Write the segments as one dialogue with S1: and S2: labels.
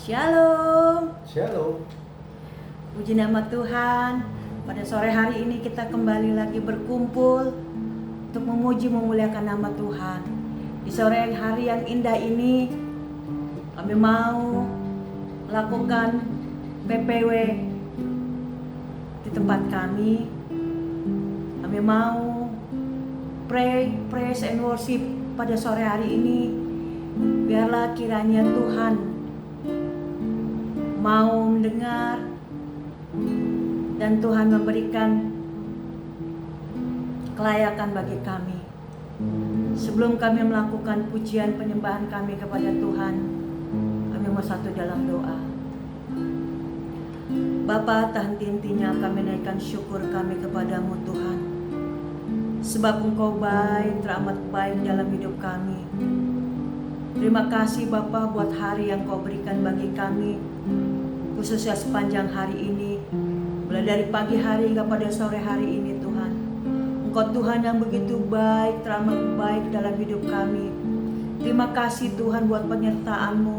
S1: Shalom.
S2: Shalom.
S1: Puji nama Tuhan. Pada sore hari ini kita kembali lagi berkumpul untuk memuji memuliakan nama Tuhan. Di sore hari yang indah ini kami mau melakukan PPW di tempat kami. Kami mau praise and worship pada sore hari ini. Biarlah kiranya Tuhan mau mendengar dan Tuhan memberikan kelayakan bagi kami. Sebelum kami melakukan pujian penyembahan kami kepada Tuhan, kami mau satu dalam doa. Bapa, tak henti-hentinya kami naikkan syukur kami kepadamu Tuhan, sebab Engkau baik, teramat baik dalam hidup kami. Terima kasih Bapa buat hari yang Kau berikan bagi kami, khususnya sepanjang hari ini, mulai dari pagi hari hingga pada sore hari ini Tuhan. Engkau Tuhan yang begitu baik, teramat baik dalam hidup kami. Terima kasih Tuhan buat penyertaan-Mu,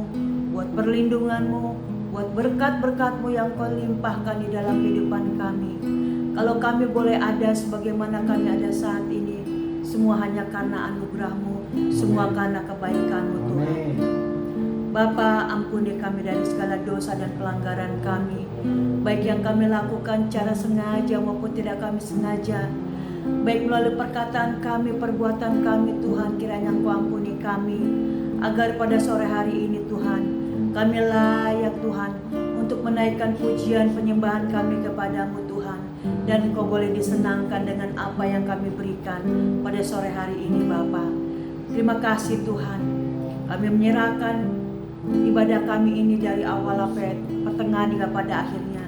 S1: buat perlindungan-Mu, buat berkat-berkat-Mu yang Kau limpahkan di dalam kehidupan kami. Kalau kami boleh ada sebagaimana kami ada saat ini, semua hanya karena anugerah-Mu, semua karena kebaikan-Mu Tuhan. Bapa, ampuni kami dari segala dosa dan pelanggaran kami, baik yang kami lakukan secara sengaja maupun tidak kami sengaja, baik melalui perkataan kami, perbuatan kami Tuhan. Kiranya Engkau ampuni kami, agar pada sore hari ini Tuhan, kami layak Tuhan untuk menaikkan pujian penyembahan kami kepadamu Tuhan, dan Engkau boleh disenangkan dengan apa yang kami berikan pada sore hari ini Bapa. Terima kasih Tuhan, kami menyerahkan ibadah kami ini dari awal sampai pertengahan hingga pada akhirnya.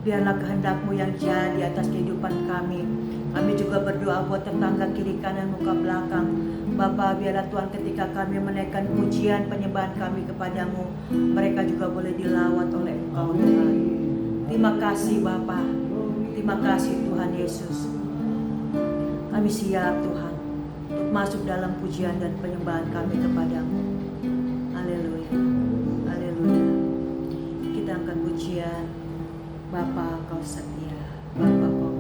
S1: Biarlah kehendak-Mu yang jadi atas kehidupan kami. Kami juga berdoa buat tetangga kiri kanan muka belakang. Bapa, biarlah Tuhan ketika kami menaikkan pujian penyembahan kami kepadamu, mereka juga boleh dilawat oleh Engkau Tuhan. Terima kasih Bapa. Terima kasih Tuhan Yesus. Kami siap Tuhan untuk masuk dalam pujian dan penyembahan kami kepadamu. Haleluya. Haleluya. Kita angkat pujian. Bapa, Kau setia. Bapa, Kau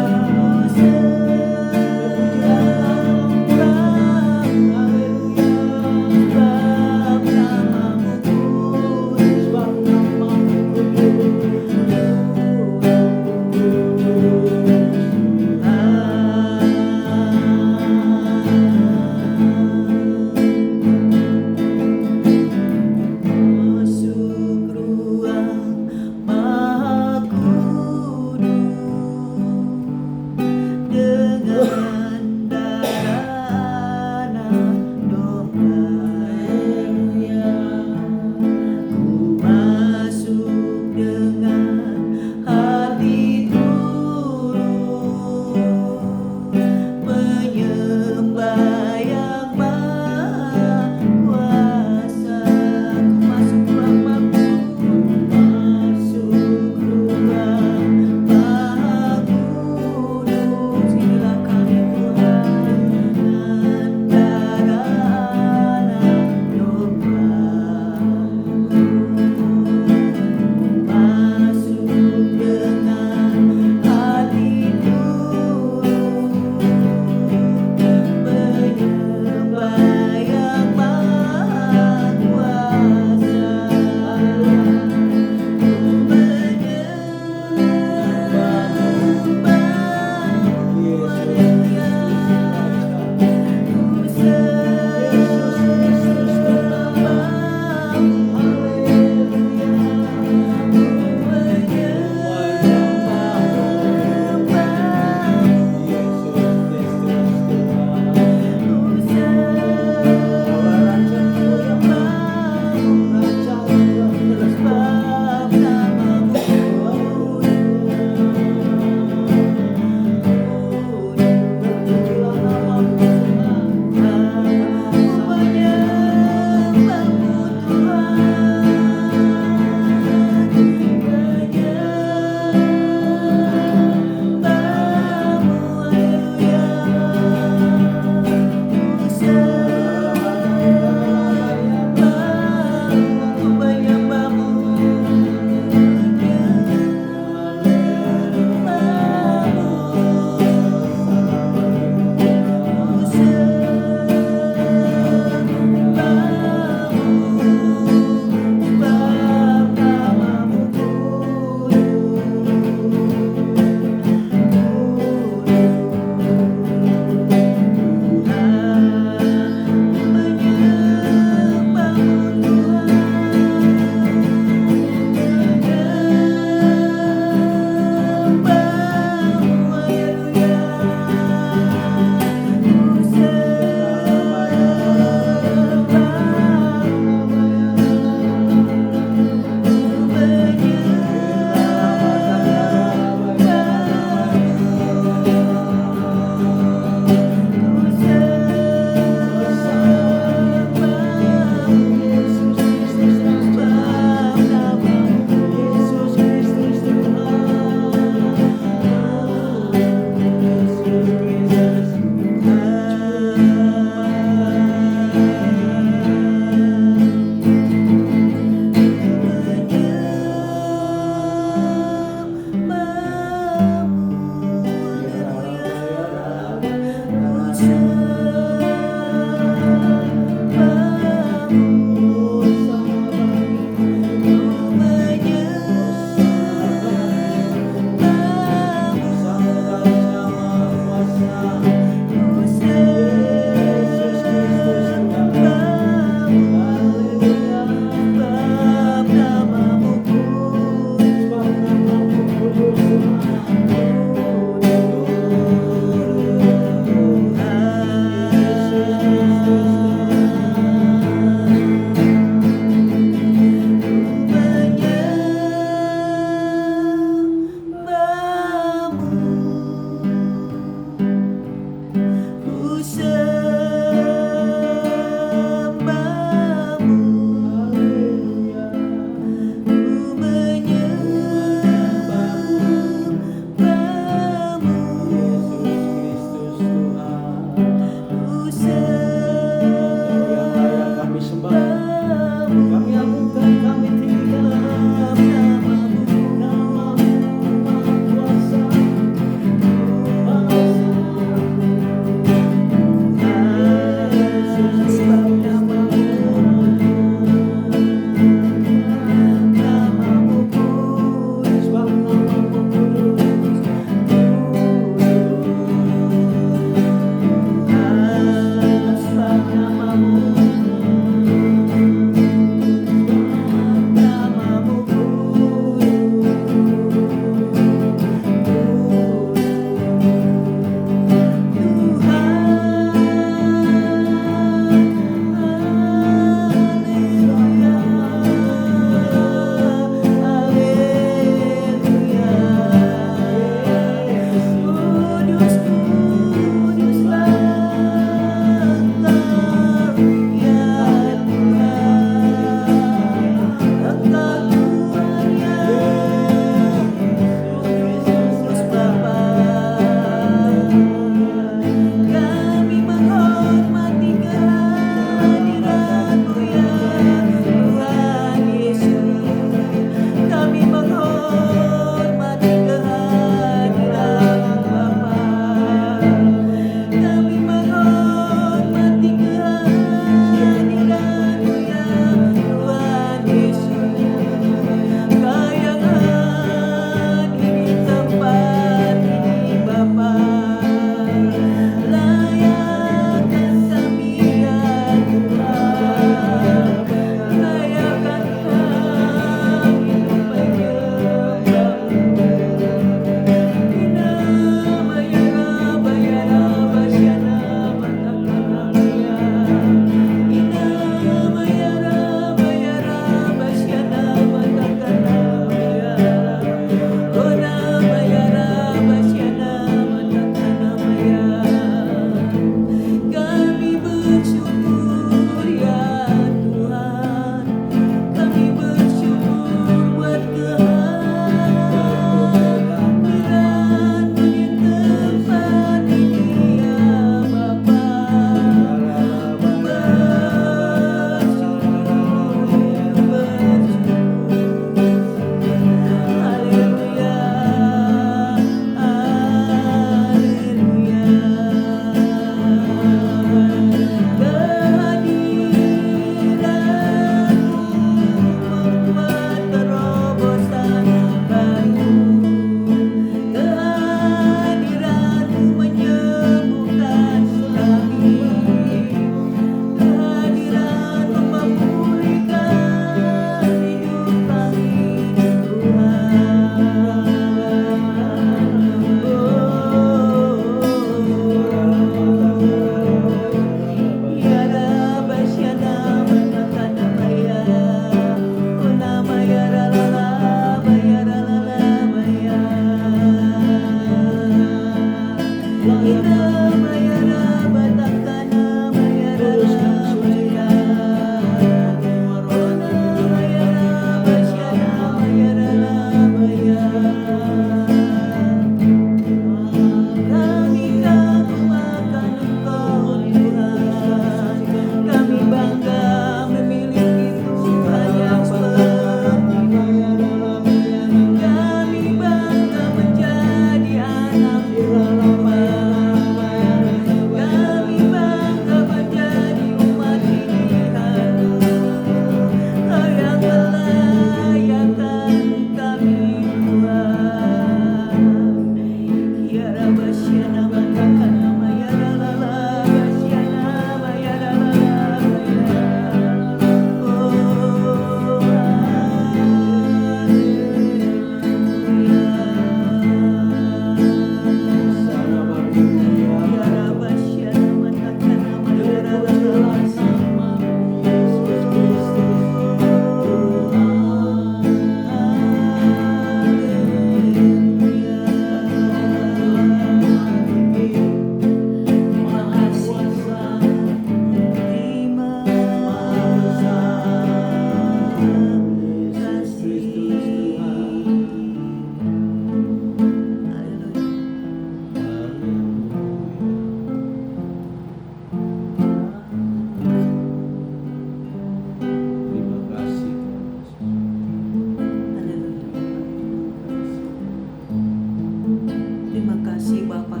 S1: kasih Bapa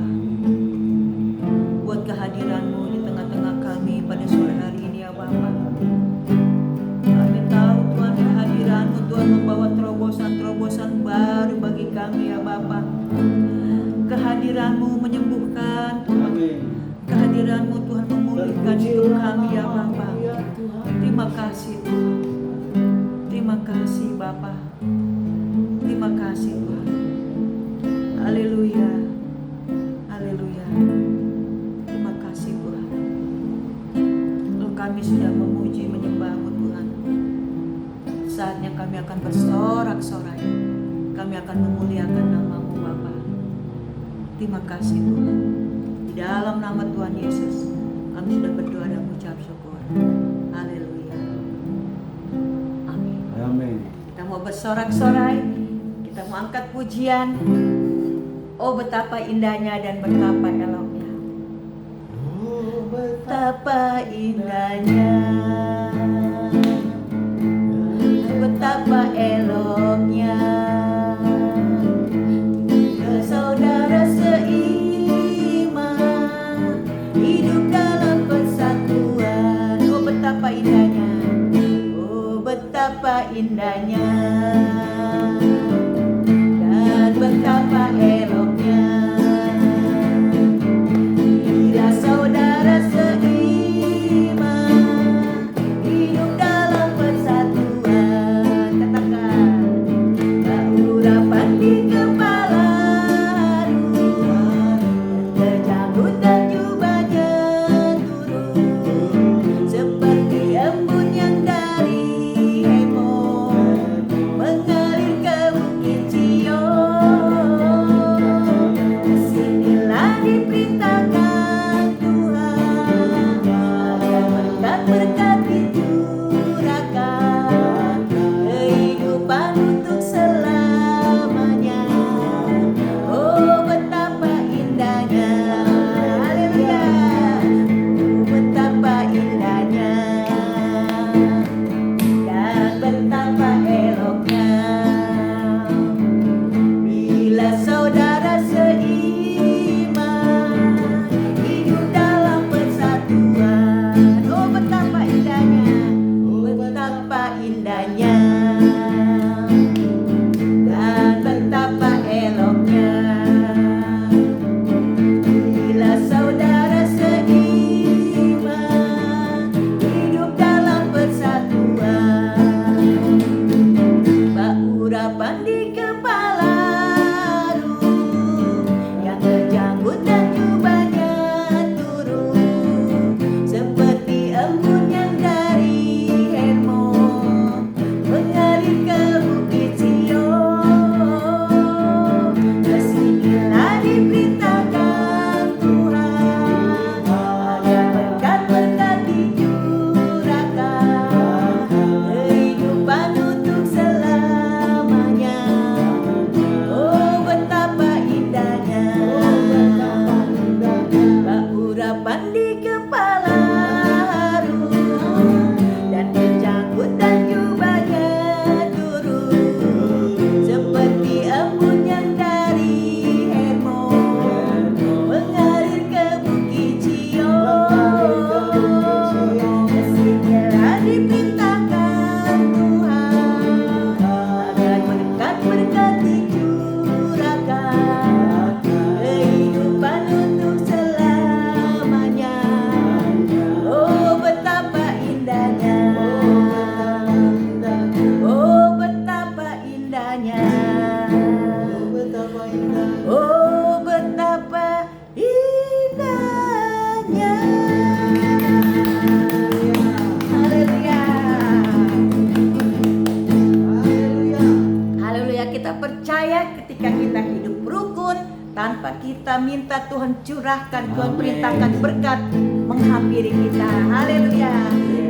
S1: buat kehadiran-Mu di tengah-tengah kami pada sore hari ini ya Bapa. Kami tahu Tuhan kehadiran-Mu Tuhan membawa terobosan-terobosan baru bagi kami ya Bapa. Kehadiran-Mu menyembuhkan Tuhan. Kehadiran-Mu Tuhan memulihkan hidup kami ya Bapa. Terima kasih Tuhan. Terima kasih Bapa. Terima kasih Tuhan. Haleluya. Haleluya. Terima kasih Tuhan. Lalu kami sudah memuji menyembah-Mu Tuhan. Saatnya kami akan bersorak-sorai. Kami akan memuliakan nama-Mu Bapa. Terima kasih Tuhan. Di dalam nama Tuhan Yesus kami sudah berdoa dan mengucap syukur. Haleluya. Amin.
S2: Amin.
S1: Kita mau bersorak-sorai. Kita mau angkat pujian. Oh betapa indahnya dan betapa eloknya.
S2: Oh,
S1: Betapa indahnya. Betapa eloknya. Saudara seiman hidup dalam persatuan. Oh betapa indahnya. Oh betapa indahnya. Dan betapa eloknya bila saudara seiman hidup dalam persatuan. Katakan urapan di kepala harus, terjanggut dan jubahnya turun seperti embun yang dari Hemon mengalir ke bukit Sion. Kesinilah diperintahkan Tuhan agar berkat-berkat dicurahkan kehidupan untuk selamanya. Oh betapa indahnya. Haleluya. Oh betapa indahnya dan betapa eloknya bila saudara seiman hidup dalam persatuan. Oh betapa indahnya. Betapa indahnya dan betapa eloknya bila saudara seiman hidup dalam persatuan. Urapan di kepala harus, yang terjanggut dan jubahnya turun seperti embun yang dari Hermon mengalir ke bukit Sion. Kesinilah diperintahkan Tuhan agar berkat-berkat dicurahkan kehidupan untuk selamanya. Oh betapa indahnya urapan di kepala harus, dan terjanggut dan jubahnya turun seperti embun yang dari Hermon mengalir ke bukit Sion. Kesinilah diperintahkan Tuhan agar berkat-berkat dicurahkan kehidupan untuk selamanya. Oh betapa indahnya. Oh betapa indahnya. Oh betapa indahnya. Haleluya. Haleluya. Kita percaya ketika kita hidup rukun tanpa kita minta Tuhan curahkan, Tuhan
S2: Amin.
S1: perintahkan berkat menghampiri kita. Haleluya.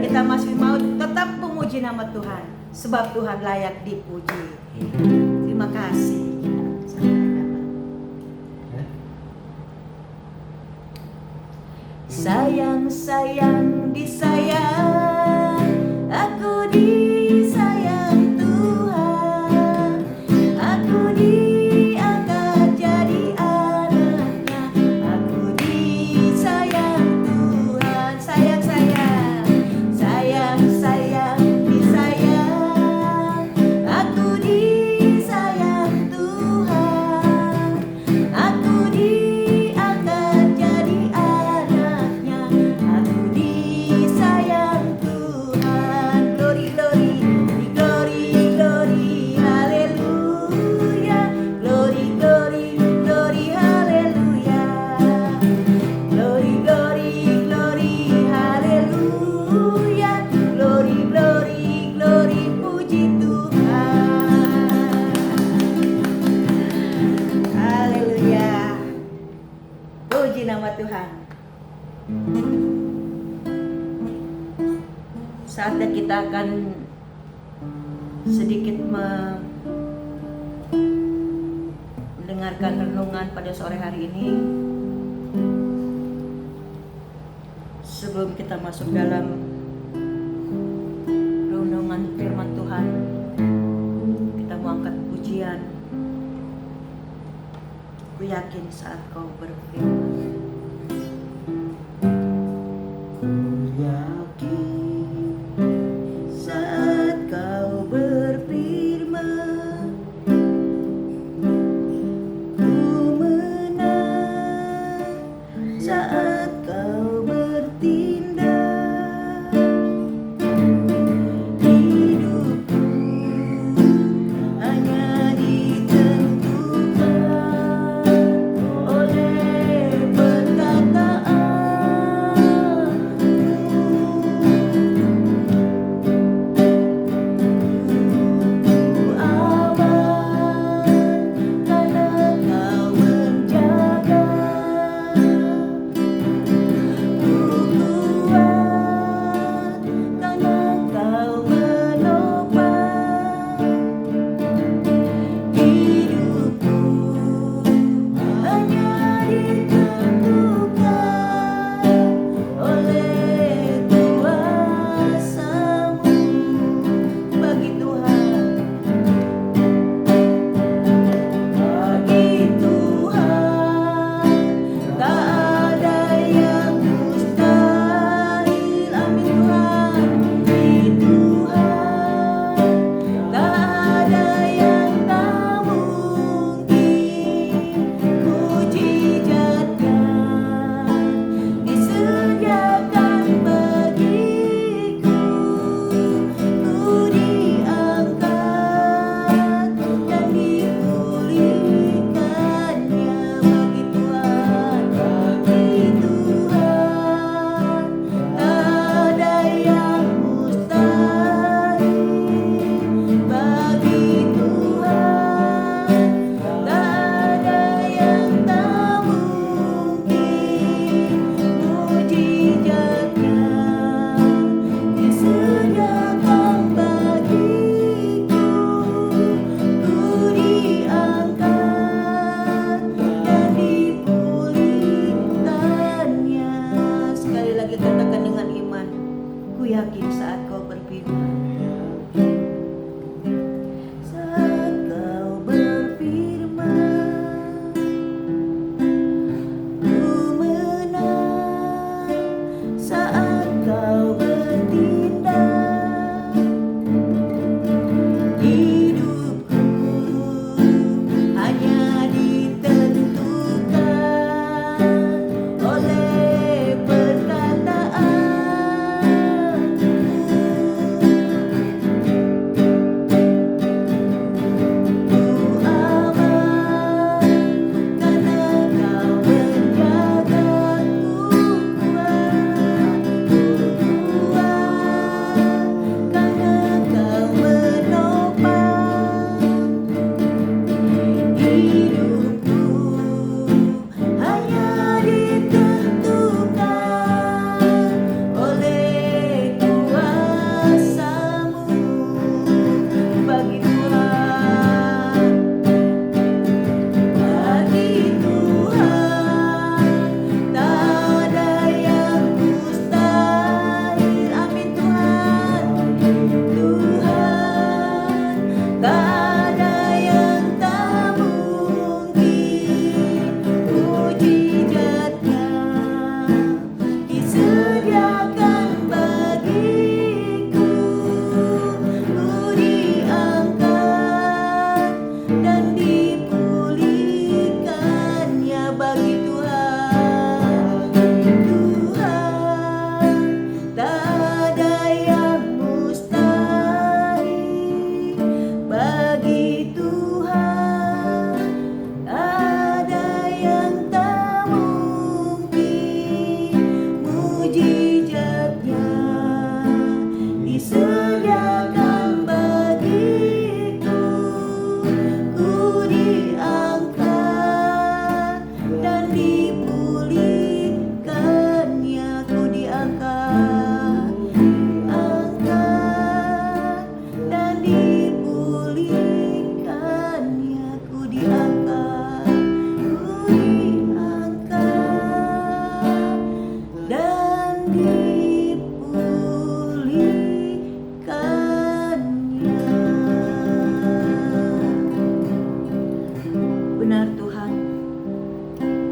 S1: Kita masih mau tetap memuji nama Tuhan sebab Tuhan layak dipuji. Terima kasih. Sayang, sayang, disayang, aku disayang Tuhan, aku diangkat jadi anak Tuhan. Saatnya kita akan sedikit mendengarkan renungan pada sore hari ini. Sebelum kita masuk dalam renungan firman Tuhan, kita mau angkat pujian. Ku yakin saat kau berfirman.
S2: Ku yakin
S1: Saat kau berfirman, ku menang. Saat kau bertindak, hidupku hanya ditentukan oleh Benar Tuhan.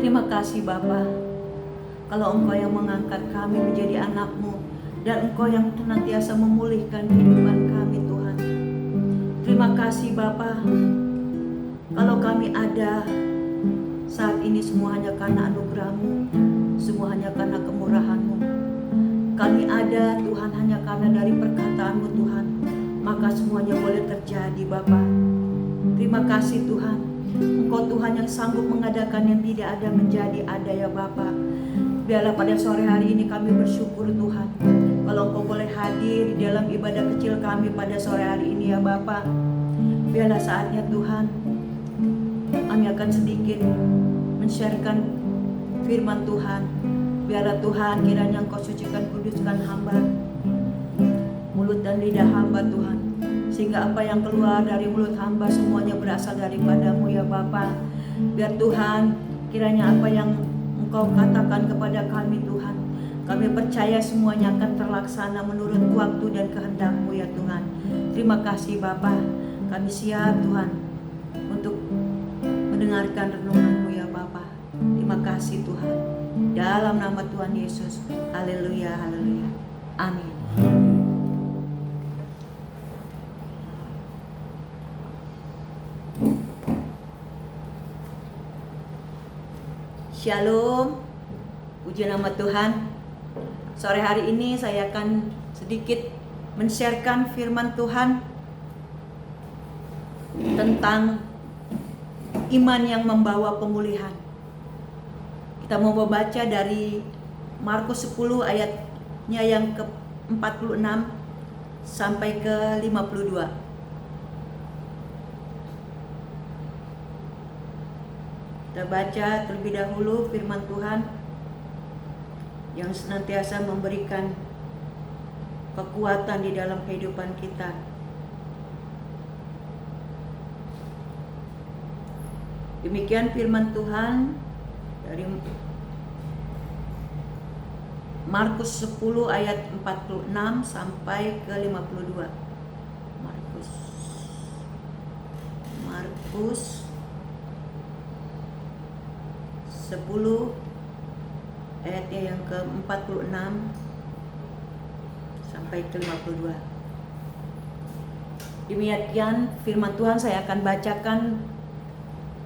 S1: Terima kasih Bapa. Kalau Engkau yang mengangkat kami menjadi anak-Mu, dan Engkau yang senantiasa memulihkan kehidupan kami Tuhan. Terima kasih Bapa. Kalau kami ada saat ini semua hanya karena anugerah-Mu, semua hanya karena kemurahan-Mu. Kami ada Tuhan hanya karena dari perkataan-Mu Tuhan. Maka semuanya boleh terjadi Bapa. Terima kasih Tuhan. Engkau Tuhan yang sanggup mengadakan yang tidak ada menjadi ada ya Bapa. Biarlah pada sore hari ini kami bersyukur Tuhan. Kalau Engkau boleh hadir di dalam ibadah kecil kami pada sore hari ini ya Bapa. Biarlah saatnya Tuhan, kami akan sedikit men-sharekan firman Tuhan. Biarlah Tuhan kiranya Engkau sucikan kuduskan hamba, mulut dan lidah hamba Tuhan, sehingga apa yang keluar dari mulut hamba semuanya berasal daripada-Mu ya Bapa. Biar Tuhan kiranya apa yang Engkau katakan kepada kami Tuhan, kami percaya semuanya akan terlaksana menurut waktu dan kehendak-Mu ya Tuhan. Terima kasih Bapa. Kami siap Tuhan untuk mendengarkan renungan-Mu ya Bapa. Terima kasih Tuhan. Dalam nama Tuhan Yesus. Haleluya, haleluya. Amin. Shalom. Puji nama Tuhan. Sore hari ini saya akan sedikit men-sharekan firman Tuhan tentang iman yang membawa pemulihan. Kita mau membaca dari Markus 10 ayatnya yang ke-46 sampai ke 52. Kita baca terlebih dahulu firman Tuhan yang senantiasa memberikan kekuatan di dalam kehidupan kita. Demikian firman Tuhan dari Markus 10 ayat 46 sampai ke 52. Markus 10 ayatnya yang ke-46 sampai ke 52. Demikian firman Tuhan, saya akan bacakan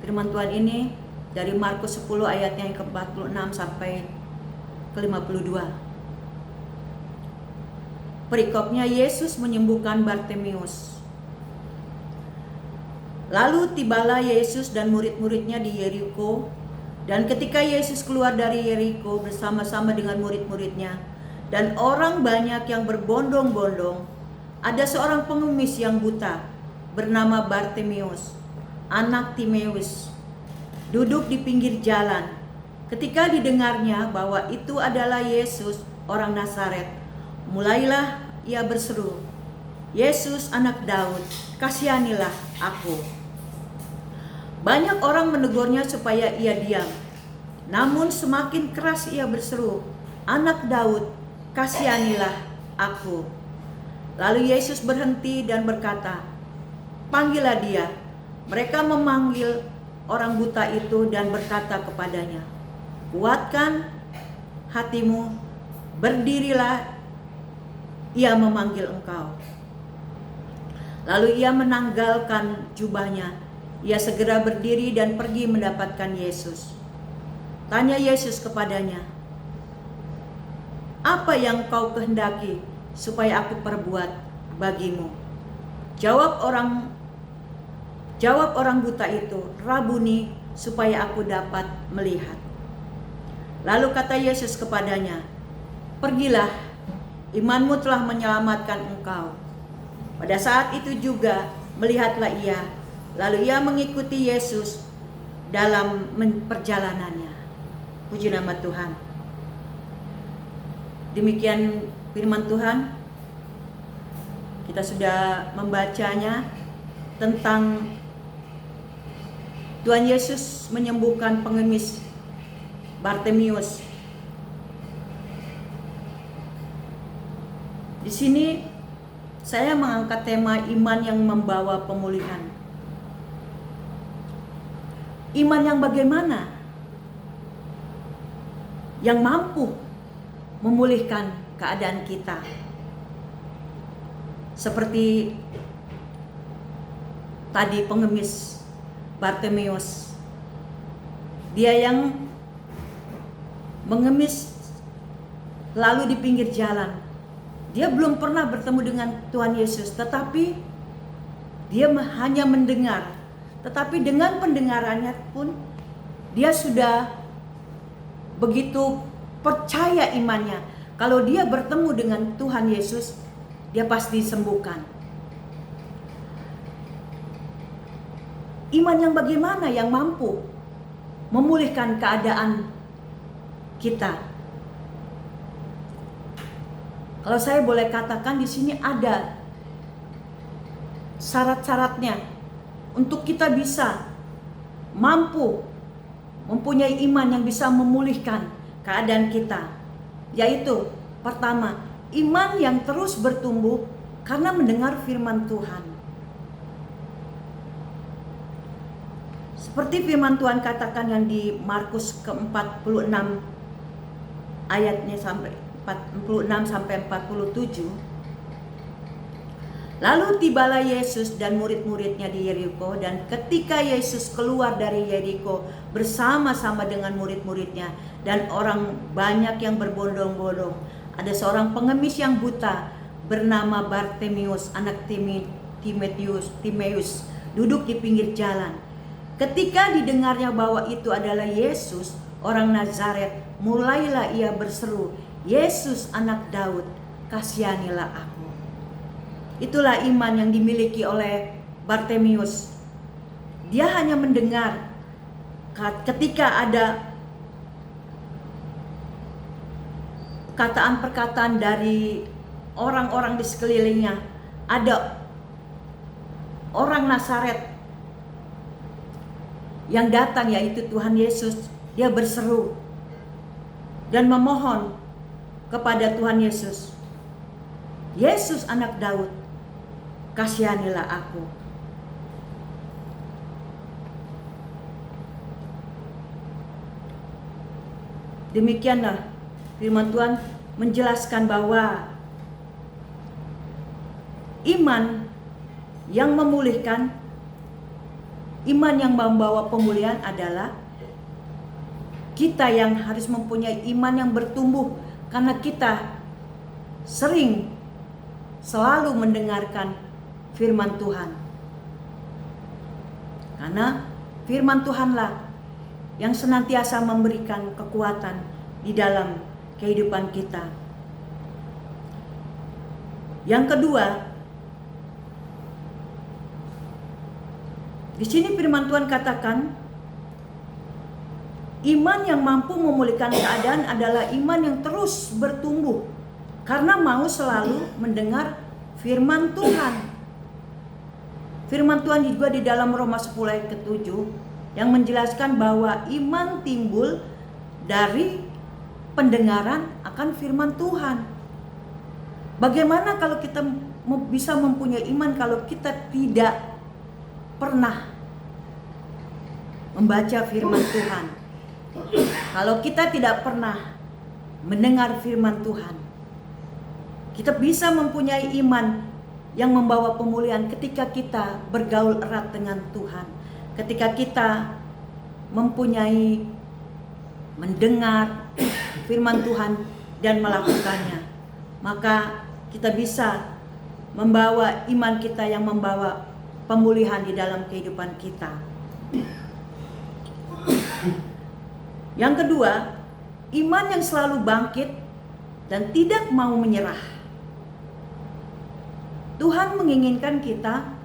S1: firman Tuhan ini dari Markus 10 ayatnya yang ke-46 sampai ke 52. Perikopnya Yesus menyembuhkan Bartimeus. Lalu tibalah Yesus dan murid-muridnya di Yeriko. Dan ketika Yesus keluar dari Yeriko bersama-sama dengan murid-muridnya dan orang banyak yang berbondong-bondong, ada seorang pengemis yang buta bernama Bartimeus, anak Timeus, duduk di pinggir jalan. Ketika didengarnya bahwa itu adalah Yesus orang Nazaret, mulailah ia berseru, "Yesus anak Daud, kasihanilah aku." Banyak orang menegurnya supaya ia diam. Namun semakin keras ia berseru, "Anak Daud, kasihanilah aku." Lalu Yesus berhenti dan berkata, "Panggillah dia." Mereka memanggil orang buta itu dan berkata kepadanya, "Kuatkan hatimu, berdirilah, ia memanggil engkau." Lalu ia menanggalkan jubahnya. Ia segera berdiri dan pergi mendapatkan Yesus. Tanya Yesus kepadanya, "Apa yang kau kehendaki supaya aku perbuat bagimu?" Jawab orang buta itu, "Rabuni, supaya aku dapat melihat." Lalu kata Yesus kepadanya, "Pergilah, imanmu telah menyelamatkan engkau." Pada saat itu juga melihatlah ia, lalu ia mengikuti Yesus dalam perjalanannya. Puji nama Tuhan. Demikian firman Tuhan. Kita sudah membacanya tentang Tuhan Yesus menyembuhkan pengemis Bartimeus. Di sini saya mengangkat tema iman yang membawa pemulihan. Iman yang bagaimana? Yang mampu memulihkan keadaan kita. Seperti tadi pengemis Bartimeus. Dia yang mengemis lalu di pinggir jalan. Dia belum pernah bertemu dengan Tuhan Yesus, tetapi dia hanya mendengar. Tetapi dengan pendengarannya pun dia sudah begitu percaya imannya. Kalau dia bertemu dengan Tuhan Yesus, dia pasti disembuhkan. Iman yang bagaimana yang mampu memulihkan keadaan kita? Kalau saya boleh katakan di sini ada syarat-syaratnya untuk kita bisa mampu mempunyai iman yang bisa memulihkan keadaan kita. Yaitu pertama, iman yang terus bertumbuh karena mendengar firman Tuhan. Seperti firman Tuhan katakan yang di Markus ke-46 ayatnya sampai 46 sampai 47. Lalu tibalah Yesus dan murid-muridnya di Yeriko, dan ketika Yesus keluar dari Yeriko bersama-sama dengan murid-muridnya dan orang banyak yang berbondong-bondong, ada seorang pengemis yang buta bernama Bartimeus, anak Timeus, duduk di pinggir jalan. Ketika didengarnya bahwa itu adalah Yesus, orang Nazaret, mulailah ia berseru, "Yesus anak Daud, kasihanilah aku." Itulah iman yang dimiliki oleh Bartimeus. Dia hanya mendengar ketika ada perkataan-perkataan dari orang-orang di sekelilingnya. Ada orang Nazaret yang datang, yaitu Tuhan Yesus. Dia berseru dan memohon kepada Tuhan Yesus, "Yesus anak Daud, kasihanilah aku." Demikianlah firman Tuhan menjelaskan bahwa iman yang memulihkan, iman yang membawa pemulihan adalah kita yang harus mempunyai iman yang bertumbuh karena kita selalu mendengarkan firman Tuhan. Karena firman Tuhanlah yang senantiasa memberikan kekuatan di dalam kehidupan kita. Yang kedua, di sini firman Tuhan katakan, iman yang mampu memulihkan keadaan adalah iman yang terus bertumbuh karena mau selalu mendengar firman Tuhan. Firman Tuhan juga di dalam Roma 10 ayat ke-7 yang menjelaskan bahwa iman timbul dari pendengaran akan firman Tuhan. Bagaimana kalau kita bisa mempunyai iman kalau kita tidak pernah membaca firman Tuhan? Kalau kita tidak pernah mendengar firman Tuhan, kita bisa mempunyai iman yang membawa pemulihan ketika kita bergaul erat dengan Tuhan. Ketika kita mempunyai mendengar firman Tuhan dan melakukannya, maka kita bisa membawa iman kita yang membawa pemulihan di dalam kehidupan kita. Yang kedua, iman yang selalu bangkit dan tidak mau menyerah. Tuhan menginginkan kita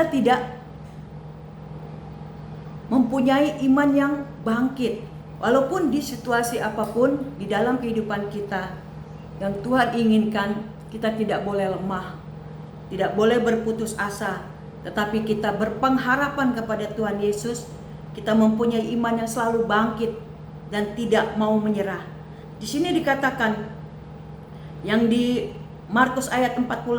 S1: tidak mempunyai iman yang bangkit. Walaupun di situasi apapun di dalam kehidupan kita, yang Tuhan inginkan kita tidak boleh lemah, tidak boleh berputus asa, tetapi kita berpengharapan kepada Tuhan Yesus. Kita mempunyai iman yang selalu bangkit dan tidak mau menyerah. Di sini dikatakan yang di Markus ayat 48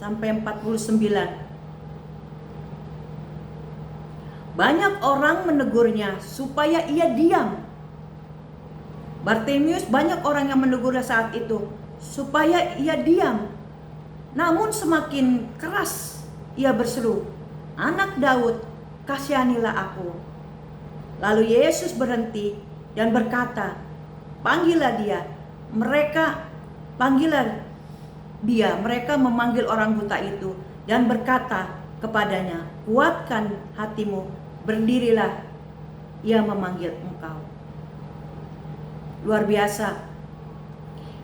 S1: sampai 49. Banyak orang menegurnya supaya ia diam. Bartimius, banyak orang yang menegurnya saat itu supaya ia diam. Namun semakin keras ia berseru, "Anak Daud, kasihanilah aku." Lalu Yesus berhenti dan berkata, "Panggillah dia." Mereka memanggil orang buta itu dan berkata kepadanya, "Kuatkan hatimu, berdirilah, ia memanggil engkau." Luar biasa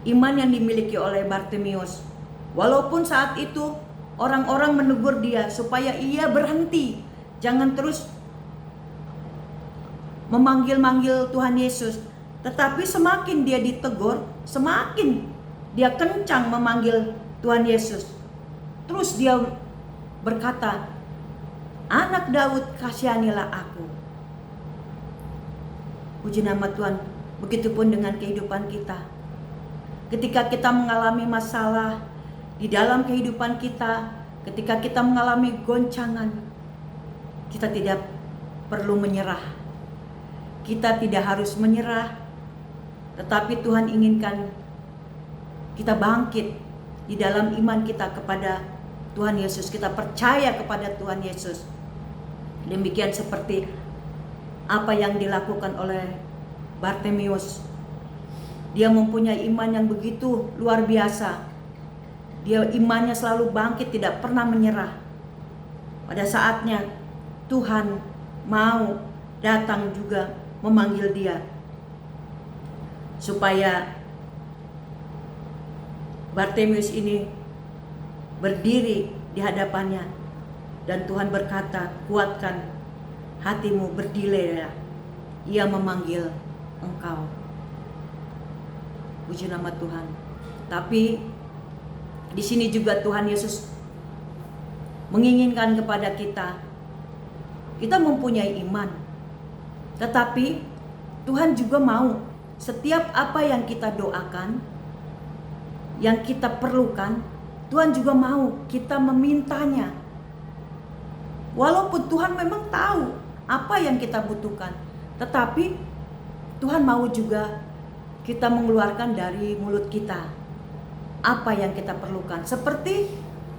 S1: iman yang dimiliki oleh Bartimius. Walaupun saat itu orang-orang menegur dia supaya ia berhenti, jangan terus memanggil-manggil Tuhan Yesus. Tetapi semakin dia ditegur, semakin dia kencang memanggil Tuhan Yesus. Terus dia berkata, "Anak Daud, kasihanilah aku." Puji nama Tuhan. Begitupun dengan kehidupan kita. Ketika kita mengalami masalah di dalam kehidupan kita, ketika kita mengalami goncangan, kita tidak perlu menyerah. Kita tidak harus menyerah, tetapi Tuhan inginkan kita bangkit di dalam iman kita kepada Tuhan Yesus. Kita percaya kepada Tuhan Yesus. Demikian seperti apa yang dilakukan oleh Bartimius. Dia mempunyai iman yang begitu luar biasa. Dia imannya selalu bangkit, tidak pernah menyerah. Pada saatnya Tuhan mau datang juga memanggil dia supaya Bartimius ini berdiri di hadapannya, dan Tuhan berkata, "Kuatkan hatimu, berdirilah, ia memanggil engkau." Puji nama Tuhan. Tapi di sini juga Tuhan Yesus menginginkan kepada kita mempunyai iman. Tetapi Tuhan juga mau setiap apa yang kita doakan, yang kita perlukan, Tuhan juga mau kita memintanya. Walaupun Tuhan memang tahu apa yang kita butuhkan, tetapi Tuhan mau juga kita mengeluarkan dari mulut kita apa yang kita perlukan. Seperti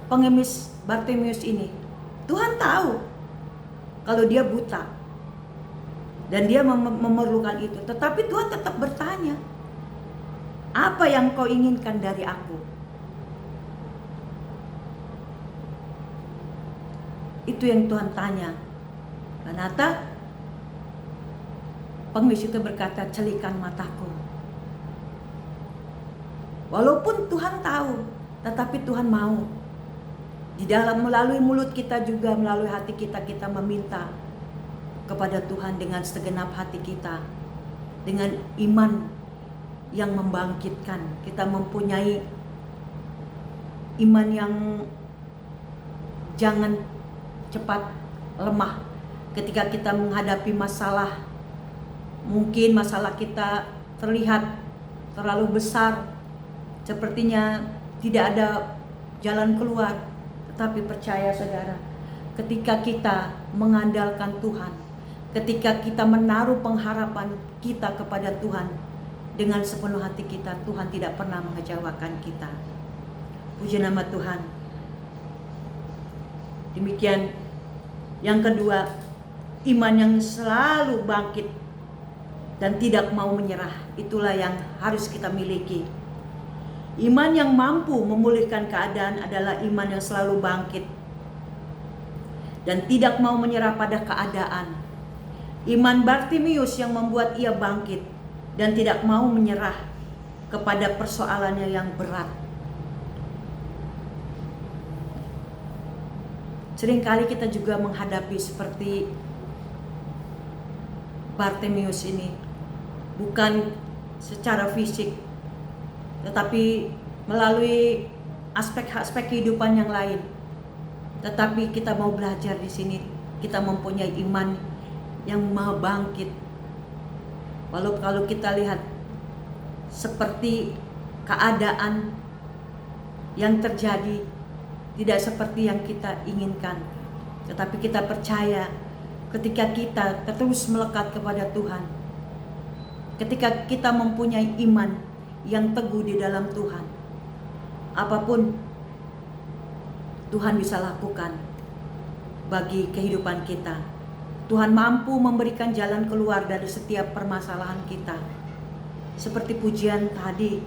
S1: pengemis Bartimius ini, Tuhan tahu kalau dia buta dan dia memerlukan itu, tetapi Tuhan tetap bertanya, "Apa yang kau inginkan dari aku?" Itu yang Tuhan tanya. Ternyata pengemis itu berkata, "Celikan mataku." Walaupun Tuhan tahu, tetapi Tuhan mau di dalam melalui mulut kita juga, melalui hati kita, kita meminta kepada Tuhan dengan segenap hati kita, dengan iman yang membangkitkan. Kita mempunyai iman yang jangan cepat lemah ketika kita menghadapi masalah. Mungkin masalah kita terlihat terlalu besar, sepertinya tidak ada jalan keluar. Tetapi percaya saudara, ketika kita mengandalkan Tuhan, ketika kita menaruh pengharapan kita kepada Tuhan dengan sepenuh hati kita, Tuhan tidak pernah mengecewakan kita. Puji nama Tuhan. Demikian. Yang kedua, iman yang selalu bangkit dan tidak mau menyerah. Itulah yang harus kita miliki. Iman yang mampu memulihkan keadaan adalah iman yang selalu bangkit dan tidak mau menyerah pada keadaan. Iman Bartimius yang membuat ia bangkit dan tidak mau menyerah kepada persoalannya yang berat. Seringkali kita juga menghadapi seperti Bartimius ini, bukan secara fisik, tetapi melalui aspek-aspek kehidupan yang lain. Tetapi kita mau belajar di sini, kita mempunyai iman yang mau bangkit. Walau kalau kita lihat seperti keadaan yang terjadi tidak seperti yang kita inginkan, tetapi kita percaya ketika kita terus melekat kepada Tuhan, ketika kita mempunyai iman yang teguh di dalam Tuhan, apapun Tuhan bisa lakukan bagi kehidupan kita. Tuhan mampu memberikan jalan keluar dari setiap permasalahan kita. Seperti pujian tadi,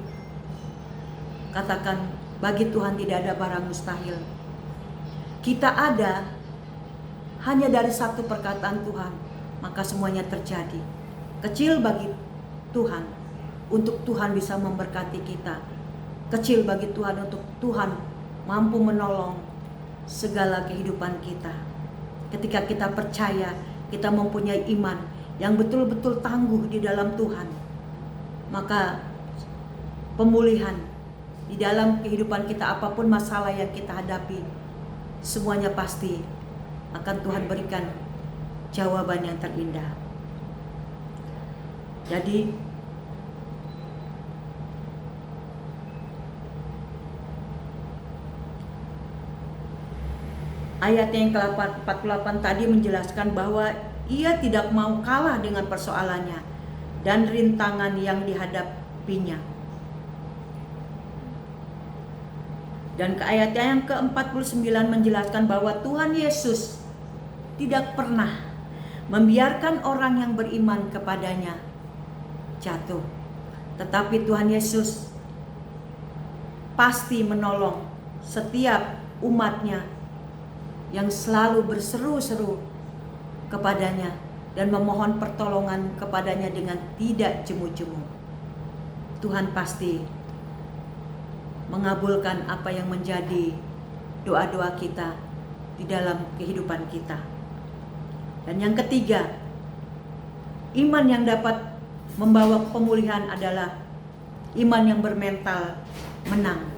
S1: katakan, bagi Tuhan tidak ada barang mustahil. Kita ada hanya dari satu perkataan Tuhan, maka semuanya terjadi. Kecil bagi Tuhan untuk Tuhan bisa memberkati kita. Kecil bagi Tuhan untuk Tuhan mampu menolong segala kehidupan kita. Ketika kita percaya, kita mempunyai iman yang betul-betul tangguh di dalam Tuhan, maka pemulihan di dalam kehidupan kita, apapun masalah yang kita hadapi, semuanya pasti akan Tuhan berikan jawaban yang terindah. Jadi ayat yang ke-48 tadi menjelaskan bahwa ia tidak mau kalah dengan persoalannya dan rintangan yang dihadapinya. Dan ke ayat yang ke-49 menjelaskan bahwa Tuhan Yesus tidak pernah membiarkan orang yang beriman kepadanya jatuh. Tetapi Tuhan Yesus pasti menolong setiap umatnya yang selalu berseru-seru kepadanya dan memohon pertolongan kepadanya dengan tidak jemu-jemu. Tuhan pasti mengabulkan apa yang menjadi doa-doa kita di dalam kehidupan kita. Dan yang ketiga, iman yang dapat membawa pemulihan adalah iman yang bermental menang.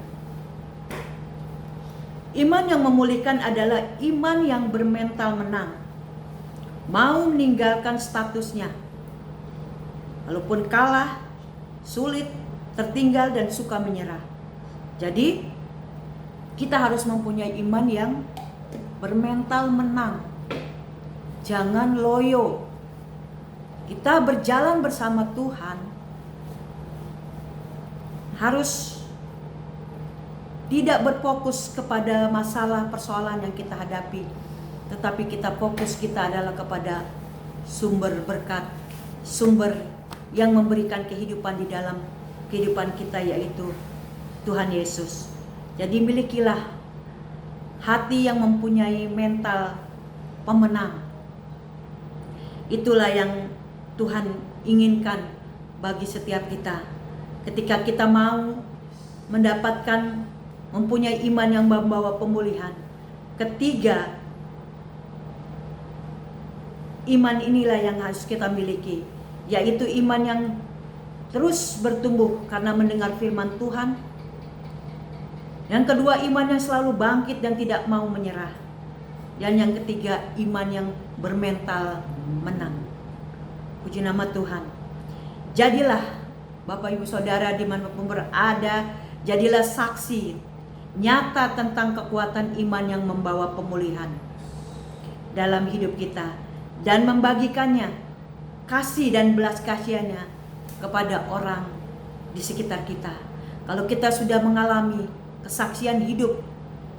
S1: Iman yang memulihkan adalah iman yang bermental menang. Mau meninggalkan statusnya, walaupun kalah, sulit, tertinggal, dan suka menyerah. Jadi, kita harus mempunyai iman yang bermental menang. Jangan loyo. Kita berjalan bersama Tuhan harus tidak berfokus kepada masalah persoalan yang kita hadapi, tetapi fokus kita adalah kepada sumber berkat, sumber yang memberikan kehidupan di dalam kehidupan kita, yaitu Tuhan Yesus. Jadi milikilah hati yang mempunyai mental pemenang. Itulah yang Tuhan inginkan bagi setiap kita. Ketika kita mau mendapatkan, mempunyai iman yang membawa pemulihan. Ketiga, iman inilah yang harus kita miliki, yaitu iman yang terus bertumbuh karena mendengar firman Tuhan. Yang kedua, iman yang selalu bangkit dan tidak mau menyerah. Dan yang ketiga, iman yang bermental menang. Puji nama Tuhan. Jadilah Bapak Ibu Saudara dimanapun berada, jadilah saksi nyata tentang kekuatan iman yang membawa pemulihan dalam hidup kita, dan membagikannya, kasih dan belas kasihannya kepada orang di sekitar kita. Kalau kita sudah mengalami kesaksian hidup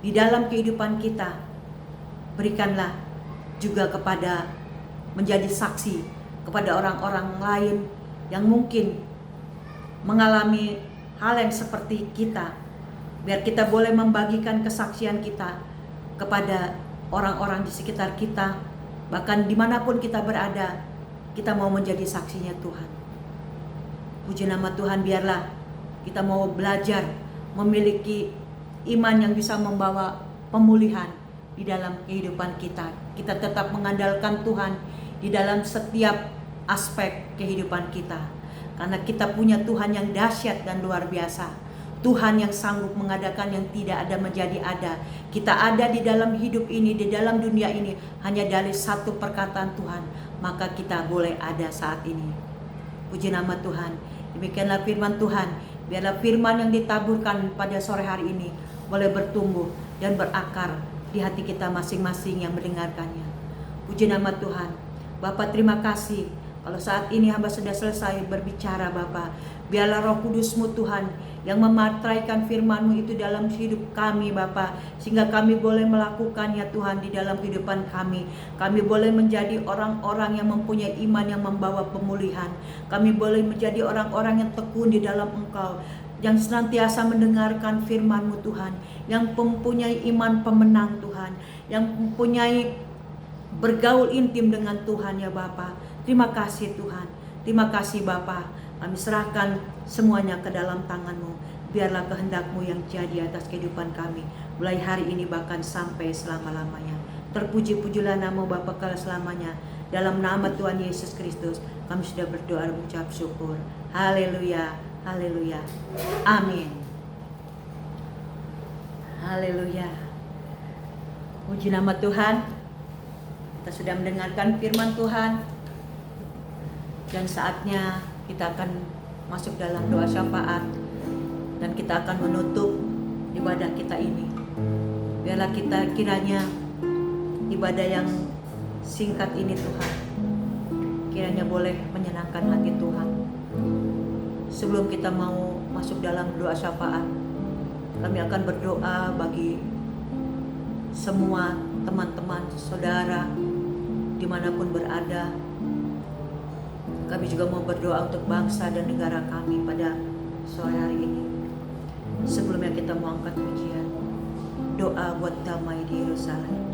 S1: di dalam kehidupan kita, berikanlah juga kepada menjadi saksi kepada orang-orang lain yang mungkin mengalami hal yang seperti kita, biar kita boleh membagikan kesaksian kita kepada orang-orang di sekitar kita. Bahkan dimanapun kita berada, kita mau menjadi saksinya Tuhan. Puji nama Tuhan, biarlah kita mau belajar memiliki iman yang bisa membawa pemulihan di dalam kehidupan kita. Kita tetap mengandalkan Tuhan di dalam setiap aspek kehidupan kita, karena kita punya Tuhan yang dahsyat dan luar biasa. Tuhan yang sanggup mengadakan yang tidak ada menjadi ada. Kita ada di dalam hidup ini, di dalam dunia ini, hanya dari satu perkataan Tuhan, maka kita boleh ada saat ini. Puji nama Tuhan. Demikianlah firman Tuhan. Biarlah firman yang ditaburkan pada sore hari ini boleh bertumbuh dan berakar di hati kita masing-masing yang mendengarkannya. Puji nama Tuhan. Bapak terima kasih kalau saat ini hamba sudah selesai berbicara Bapak. Biarlah Roh Kudus-Mu Tuhan yang mematraikan firman-Mu itu dalam hidup kami Bapak. Sehingga kami boleh melakukannya Tuhan di dalam kehidupan kami. Kami boleh menjadi orang-orang yang mempunyai iman yang membawa pemulihan. Kami boleh menjadi orang-orang yang tekun di dalam Engkau. Yang senantiasa mendengarkan firman-Mu Tuhan. Yang mempunyai iman pemenang Tuhan. Yang mempunyai bergaul intim dengan Tuhan ya Bapa. Terima kasih Tuhan. Terima kasih Bapa. Kami serahkan semuanya ke dalam tangan-Mu. Biarlah kehendak-Mu yang jadi atas kehidupan kami. Mulai hari ini bahkan sampai selama-lamanya. Terpuji-pujilah nama Bapa kala selamanya. Dalam nama Tuhan Yesus Kristus kami sudah berdoa dan mengucap syukur. Haleluya. Haleluya. Amin. Haleluya. Puji nama Tuhan. Kita sudah mendengarkan firman Tuhan. Dan saatnya kita akan masuk dalam doa syafaat. Dan kita akan menutup ibadah kita ini. Biarlah kita kiranya ibadah yang singkat ini Tuhan kiranya boleh menyenangkan hati Tuhan. Sebelum kita mau masuk dalam doa syafaat, kami akan berdoa bagi semua teman-teman, saudara dimanapun berada. Kami juga mau berdoa untuk bangsa dan negara kami pada sore hari ini. Sebelumnya kita mau angkat pujian, doa buat damai di Yerusalem.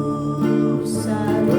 S2: Yerusalem.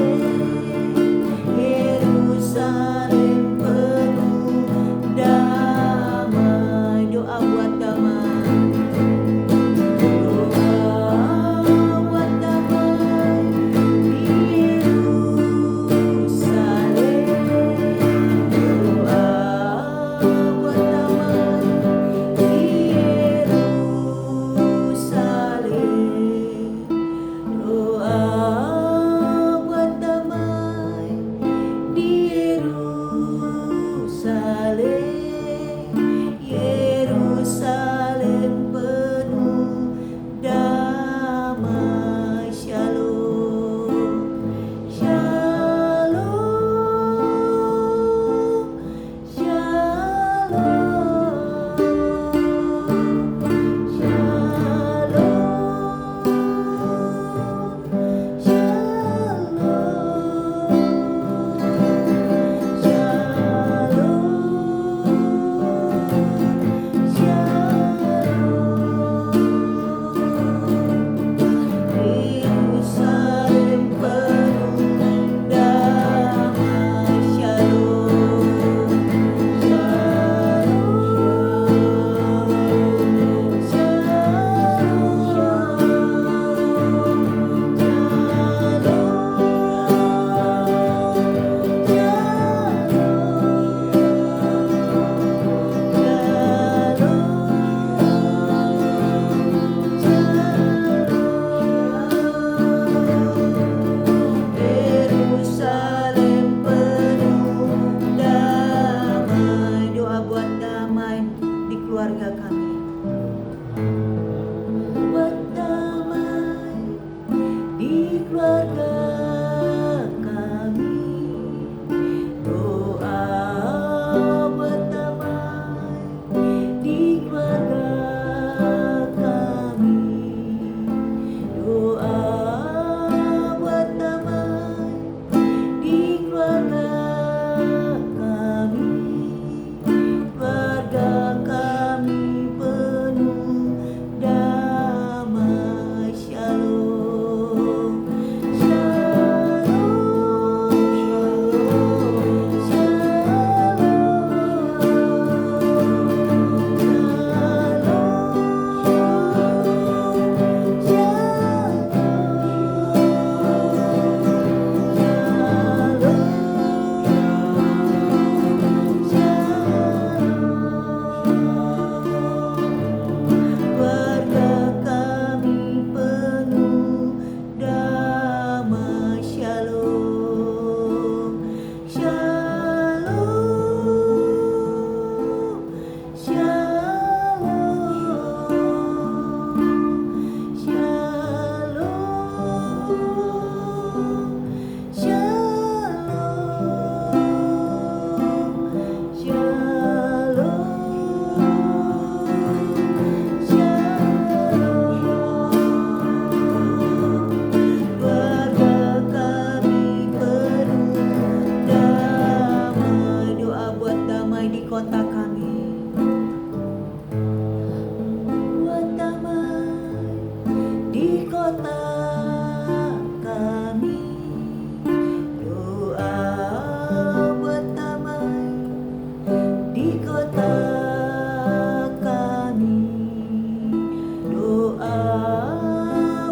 S1: kota kami. Buat damai di kota kami. Doa buat damai di kota kami. Doa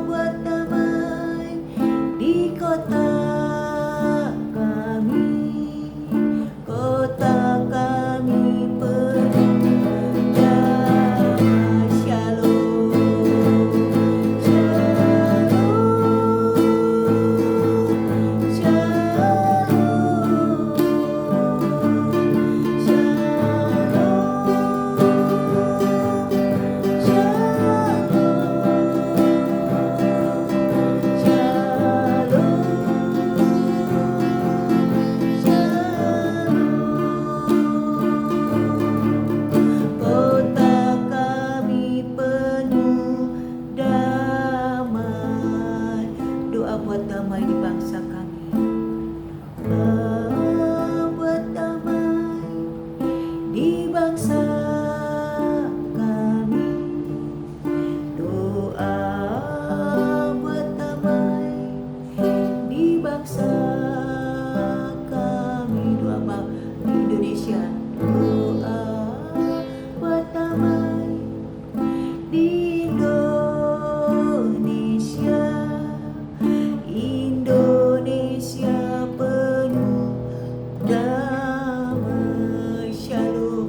S1: buat damai di kota kami. Kota kami penuh damai. Shalom, shalom, shalom, kota kami penuh damai. Doa buat damai di bangsa kami. Doa buat damai di bangsa kami. Doa buat damai di bangsa kami. Doa di Indonesia. Doa buat damai di Indonesia. Indonesia penuh damai. Shalom,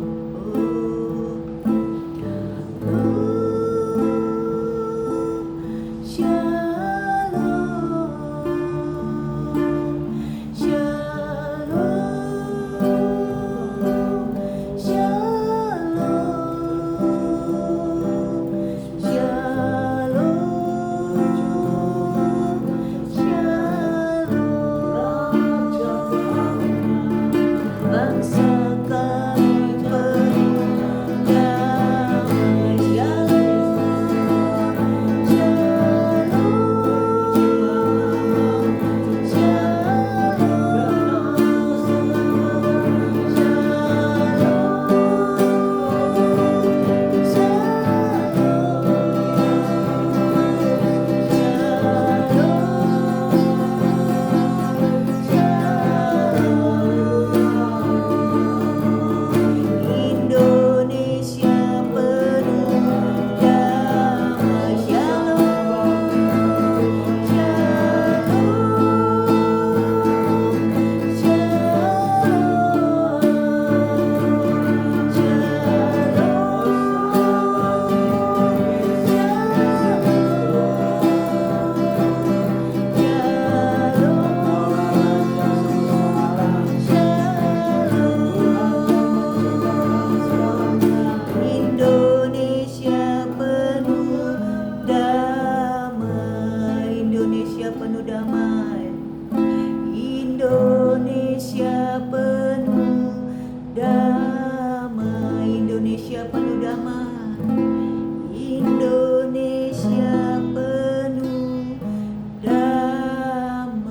S1: shalom, shalom, shalom, shalom. Bangsa kami penuh damai. Indonesia penuh damai. Indonesia penuh damai. Indonesia penuh damai. Indonesia penuh damai. Indonesia penuh damai. Indonesia penuh damai.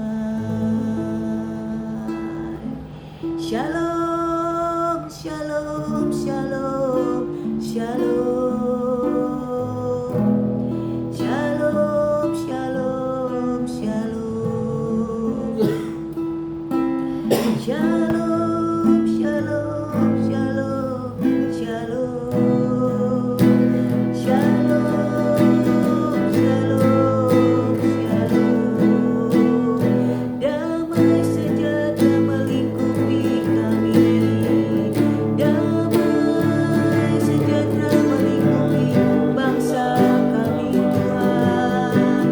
S1: Shalom, shalom, shalom, shalom, shalom, shalom, shalom, shalom, shalom, shalom, shalom, shalom, shalom, shalom. Damai sejahtera melingkupi kami. Damai sejahtera melingkupi bangsa kami, Tuhan.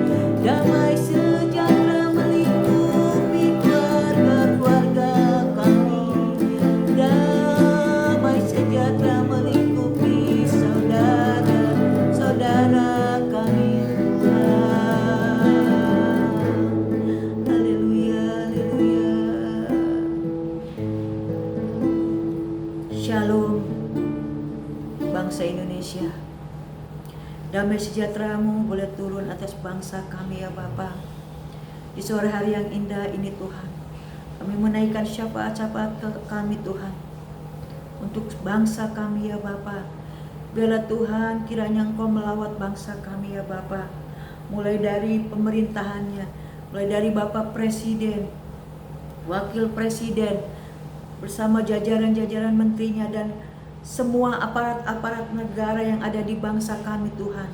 S1: Damai sejahtera melingkupi keluarga-keluarga kami. Damai sejahtera melingkupi saudara-saudara kami, Tuhan. Haleluya, haleluya. Shalom, bangsa Indonesia. Damai sejahtera-Mu boleh turun atas bangsa kami ya Bapa. Di sore hari yang indah ini Tuhan, kami menaikkan syafaat-syafaat ke kami Tuhan, untuk bangsa kami ya Bapa. Biarlah Tuhan kiranya Engkau melawat bangsa kami ya Bapa. Mulai dari pemerintahannya, mulai dari Bapak Presiden, Wakil Presiden, bersama jajaran-jajaran menterinya dan semua aparat-aparat negara yang ada di bangsa kami Tuhan.